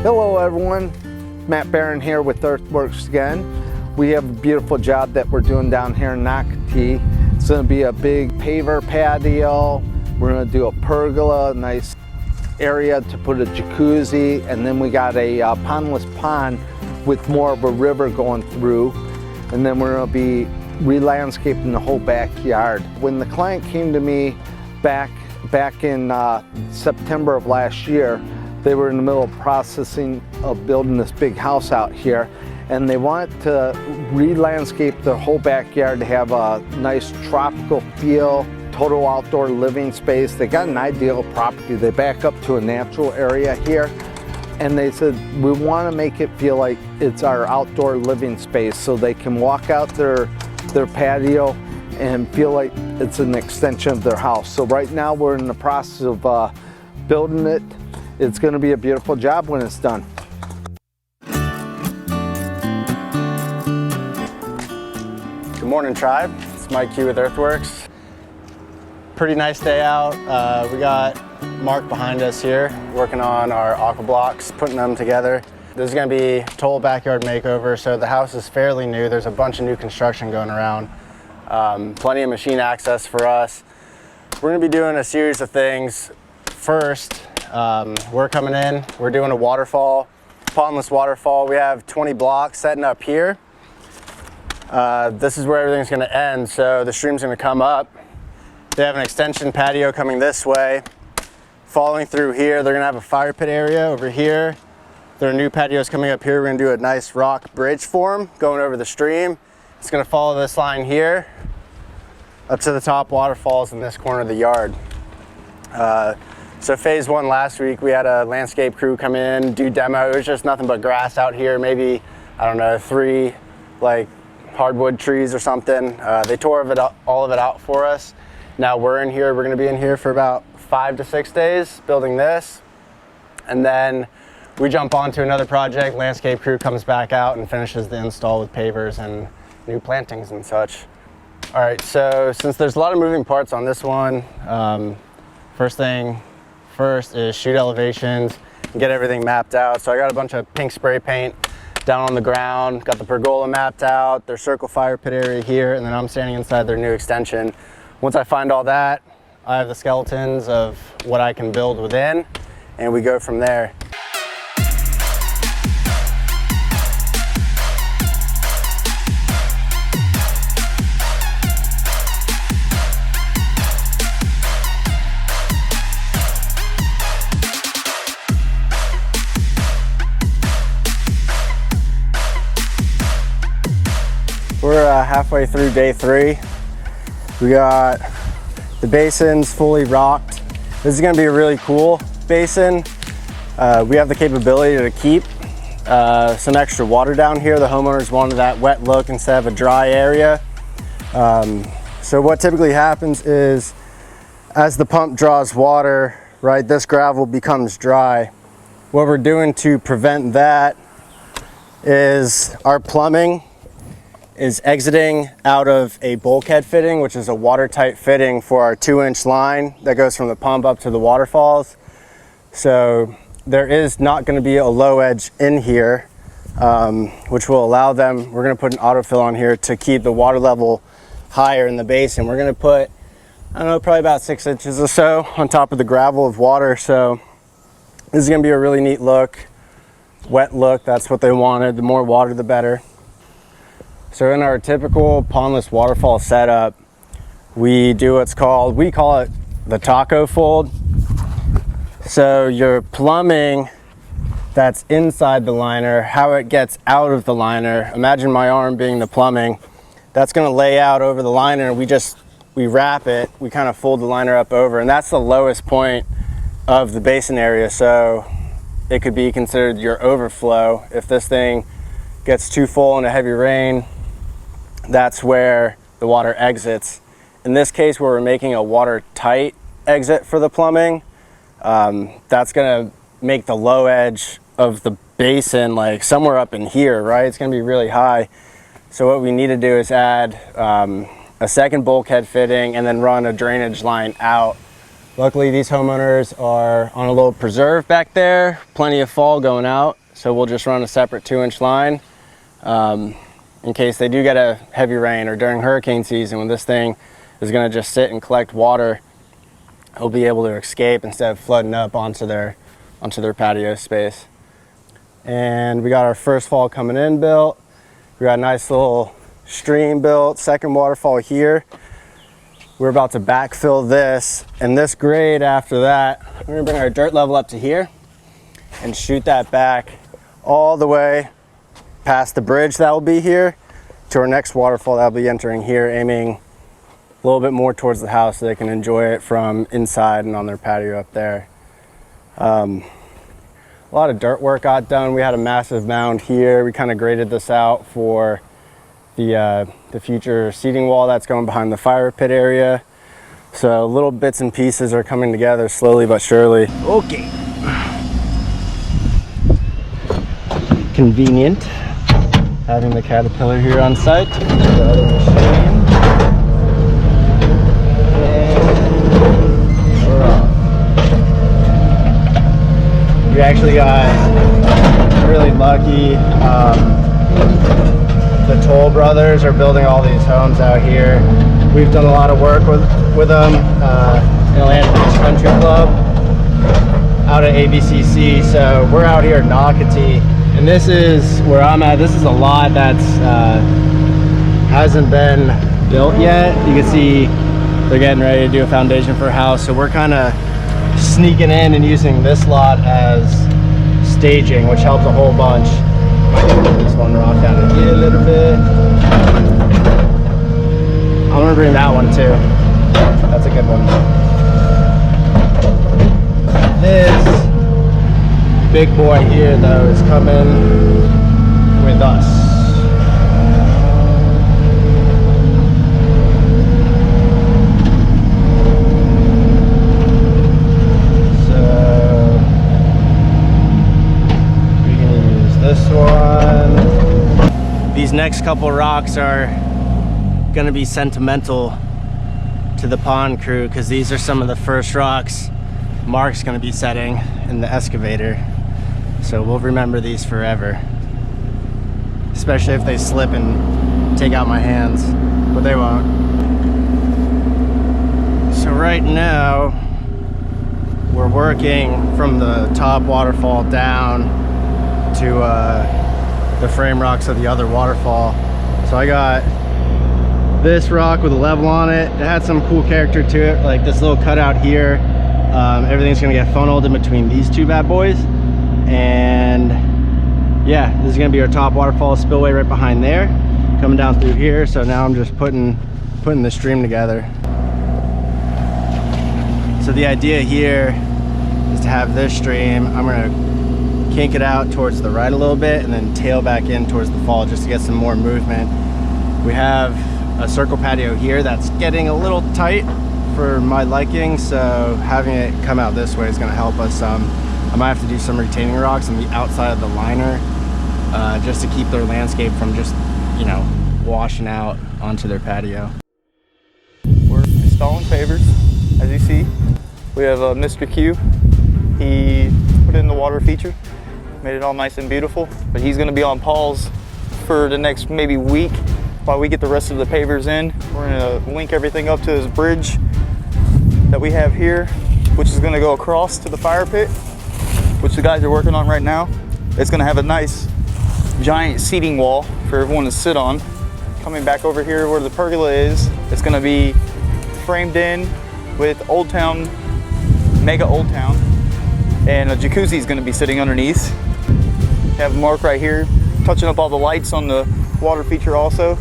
Hello everyone, Matt Barron here with Earthworks again. We have a beautiful job that we're doing down here in Nocatee. It's going to be a big paver patio. We're going to do a pergola, a nice area to put a jacuzzi, and then we got a pondless pond with more of a river going through. And then we're going to be re-landscaping the whole backyard. When the client came to me back in September of last year, they were in the middle of processing of building this big house out here, and they wanted to re-landscape the whole backyard to have a nice tropical feel, total outdoor living space. They got an ideal property. They back up to a natural area here, and they said, we want to make it feel like it's our outdoor living space so they can walk out their patio and feel like it's an extension of their house. So right now we're in the process of building it. It's going to be a beautiful job when it's done. Good morning, tribe. It's Mike Q with Earthworks. Pretty nice day out. We got Mark behind us here working on our Aquabloxs, putting them together. This is going to be a total backyard makeover, so the house is fairly new. There's a bunch of new construction going around. Plenty of machine access for us. We're going to be doing a series of things. First, we're coming in, we're doing a waterfall, pondless waterfall. We have 20 blocks setting up here. This is where everything's going to end, so the stream's going to come up. They have an extension patio coming this way. Following through here, they're going to have a fire pit area over here. There are new patios coming up here. We're going to do a nice rock bridge form going over the stream. It's going to follow this line here up to the top waterfalls in this corner of the yard. So phase one last week, we had a landscape crew come in, do demo. It was just nothing but grass out here, maybe, I don't know, 3 like hardwood trees or something. They tore all of it out for us. Now we're in here, we're gonna be in here for about 5 to 6 days building this. And then we jump onto another project, landscape crew comes back out and finishes the install with pavers and new plantings and such. All right, so since there's a lot of moving parts on this one, first is shoot elevations and get everything mapped out. So I got a bunch of pink spray paint down on the ground, got the pergola mapped out, their circle fire pit area here, and then I'm standing inside their new extension. Once I find all that, I have the skeletons of what I can build within, and we go from there. We're halfway through day 3. We got the basins fully rocked. This is going to be a really cool basin. We have the capability to keep some extra water down here. The homeowners wanted that wet look instead of a dry area. So what typically happens is as the pump draws water, right, this gravel becomes dry. What we're doing to prevent that is our plumbing is exiting out of a bulkhead fitting, which is a watertight fitting for our 2-inch line that goes from the pump up to the waterfalls. So there is not going to be a low edge in here, which will allow them, we're going to put an autofill on here to keep the water level higher in the basin. We're going to put, I don't know, probably about 6 inches or so on top of the gravel of water. So this is going to be a really neat look, wet look. That's what they wanted. The more water, the better. So in our typical pondless waterfall setup, we do we call it the taco fold. So your plumbing that's inside the liner, how it gets out of the liner, imagine my arm being the plumbing, that's gonna lay out over the liner. We wrap it, we kind of fold the liner up over, and that's the lowest point of the basin area. So it could be considered your overflow. If this thing gets too full in a heavy rain, that's where the water exits. In this case, where we're making a watertight exit for the plumbing, that's gonna make the low edge of the basin like somewhere up in here, right? It's gonna be really high. So what we need to do is add a second bulkhead fitting and then run a drainage line out Luckily, these homeowners are on a little preserve back there, plenty of fall going out, so we'll just run a separate 2-inch line in case they do get a heavy rain or during hurricane season when this thing is going to just sit and collect water. It'll be able to escape instead of flooding up onto their patio space. And we got our first fall coming in built. We got a nice little stream built, second waterfall here. We're about to backfill this, and this grade after that, we're gonna bring our dirt level up to here and shoot that back all the way past the bridge that will be here to our next waterfall that will be entering here, aiming a little bit more towards the house so they can enjoy it from inside and on their patio up there. A lot of dirt work got done. We had a massive mound here. We kind of graded this out for the future seating wall that's going behind the fire pit area. So little bits and pieces are coming together slowly but surely. Okay. Convenient having the Caterpillar here on site. The other machine. And we're off. We actually got really lucky. The Toll brothers are building all these homes out here. We've done a lot of work with them. Atlanta Beach Country Club out at ABCC. So we're out here at Nocatee, and this is where I'm at. This is a lot that's hasn't been built yet. You can see they're getting ready to do a foundation for a house. So we're kind of sneaking in and using this lot as staging, which helps a whole bunch. This one rock down here a little bit. I'm gonna bring that one too. That's a good one. This big boy here though is coming with us. This one. These next couple rocks are gonna be sentimental to the pond crew because these are some of the first rocks Mark's gonna be setting in the excavator. So we'll remember these forever. Especially if they slip and take out my hands, but they won't. So right now, we're working from the top waterfall down to the frame rocks of the other waterfall. So I got this rock with a level on it. It had some cool character to it, like this little cutout here. Everything's gonna get funneled in between these two bad boys. And yeah, this is gonna be our top waterfall spillway right behind there, coming down through here. So now I'm just putting the stream together. So the idea here is to have this stream. I'm gonna kink it out towards the right a little bit and then tail back in towards the fall just to get some more movement. We have a circle patio here that's getting a little tight for my liking, so having it come out this way is going to help us. I might have to do some retaining rocks on the outside of the liner just to keep their landscape from just, you know, washing out onto their patio. We're installing pavers, as you see. We have Mr. Q. He put in the water feature, made it all nice and beautiful, but he's going to be on pause for the next maybe week while we get the rest of the pavers in. We're going to link everything up to this bridge that we have here, which is going to go across to the fire pit, which the guys are working on right now. It's going to have a nice giant seating wall for everyone to sit on. Coming back over here where the pergola is, it's going to be framed in with Old Town, Mega Old Town, and a jacuzzi is going to be sitting underneath. Have Mark right here touching up all the lights on the water feature also.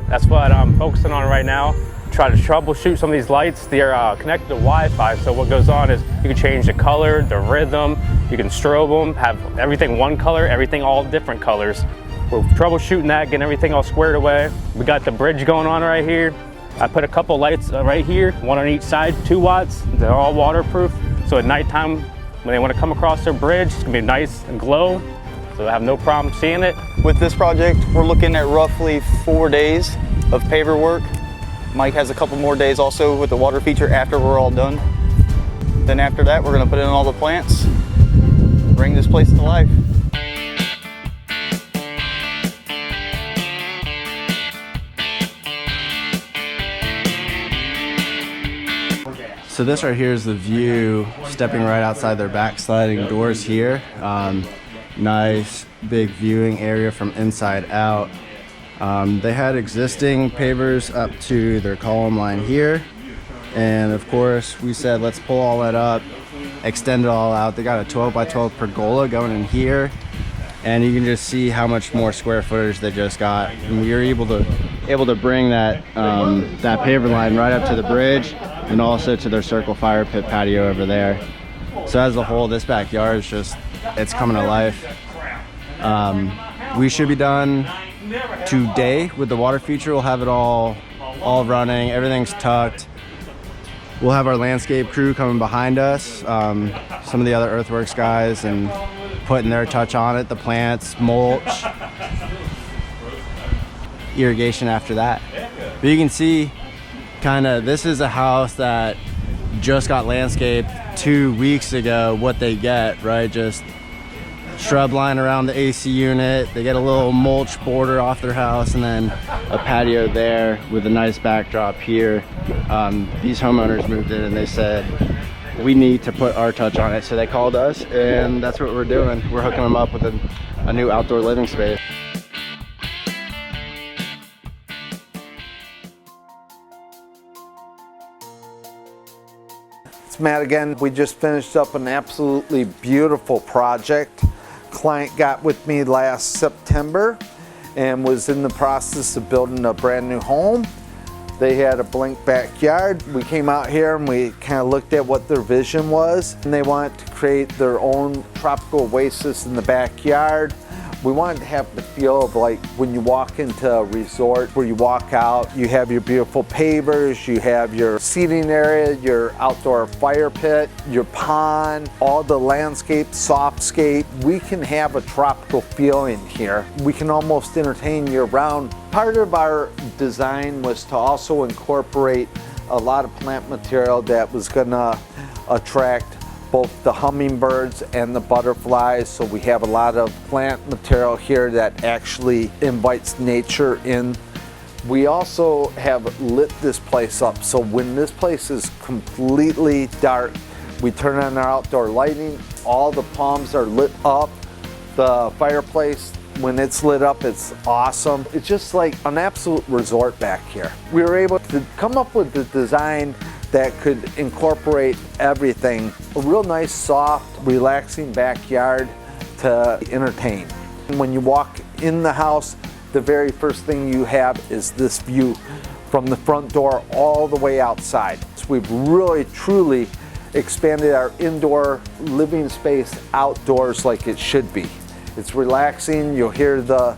That's what I'm focusing on right now. Try to troubleshoot some of these lights. They're connected to Wi-Fi, so what goes on is you can change the color, the rhythm, you can strobe them, have everything one color, everything all different colors. We're troubleshooting that, getting everything all squared away. We got the bridge going on right here. I put a couple lights right here, one on each side, 2 watts. They're all waterproof, so at nighttime when they want to come across their bridge, it's gonna be nice and glow, so they have no problem seeing it. With this project, we're looking at roughly 4 days of paver work. Mike has a couple more days also with the water feature after we're all done. Then after that, we're gonna put in all the plants, bring this place to life. So this right here is the view, stepping right outside their back sliding doors here. Nice big viewing area from inside out. They had existing pavers up to their column line here. And of course we said, let's pull all that up, extend it all out. They got a 12 by 12 pergola going in here. And you can just see how much more square footage they just got. And we were able to bring that, that paver line right up to the bridge and also to their circle fire pit patio over there. So as a whole, this backyard is just, it's coming to life. We should be done today with the water feature. We'll have it all running, everything's tucked. We'll have our landscape crew coming behind us, some of the other earthworks guys, and putting their touch on it, the plants, mulch, irrigation after that. But you can see kind of, this is a house that just got landscaped 2 weeks ago, what they get, right? Just shrub line around the AC unit. They get a little mulch border off their house, and then a patio there with a nice backdrop here. These homeowners moved in and they said, we need to put our touch on it. So they called us, and that's what we're doing. We're hooking them up with a new outdoor living space. It's Matt again. We just finished up an absolutely beautiful project. Client got with me last September and was in the process of building a brand new home. They had a blank backyard. We came out here and we kind of looked at what their vision was, and they wanted to create their own tropical oasis in the backyard. We wanted to have the feel of like when you walk into a resort where you walk out, you have your beautiful pavers, you have your seating area, your outdoor fire pit, your pond, all the landscape, softscape. We can have a tropical feel in here. We can almost entertain year round. Part of our design was to also incorporate a lot of plant material that was gonna attract both the hummingbirds and the butterflies. So we have a lot of plant material here that actually invites nature in. We also have lit this place up. So when this place is completely dark, we turn on our outdoor lighting. All the palms are lit up. The fireplace, when it's lit up, it's awesome. It's just like an absolute resort back here. We were able to come up with the design that could incorporate everything. A real nice, soft, relaxing backyard to entertain. When you walk in the house, the very first thing you have is this view from the front door all the way outside. So we've really, truly expanded our indoor living space outdoors like it should be. It's relaxing. You'll hear the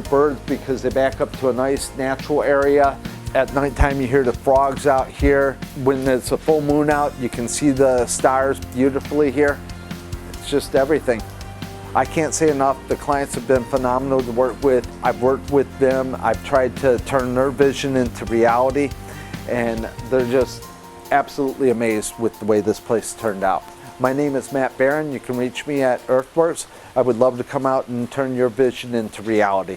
birds because they back up to a nice natural area. At nighttime, you hear the frogs out here. When it's a full moon out, you can see the stars beautifully here. It's just everything. I can't say enough. The clients have been phenomenal to work with. I've worked with them. I've tried to turn their vision into reality, and they're just absolutely amazed with the way this place turned out. My name is Matt Barron. You can reach me at Earthworks. I would love to come out and turn your vision into reality.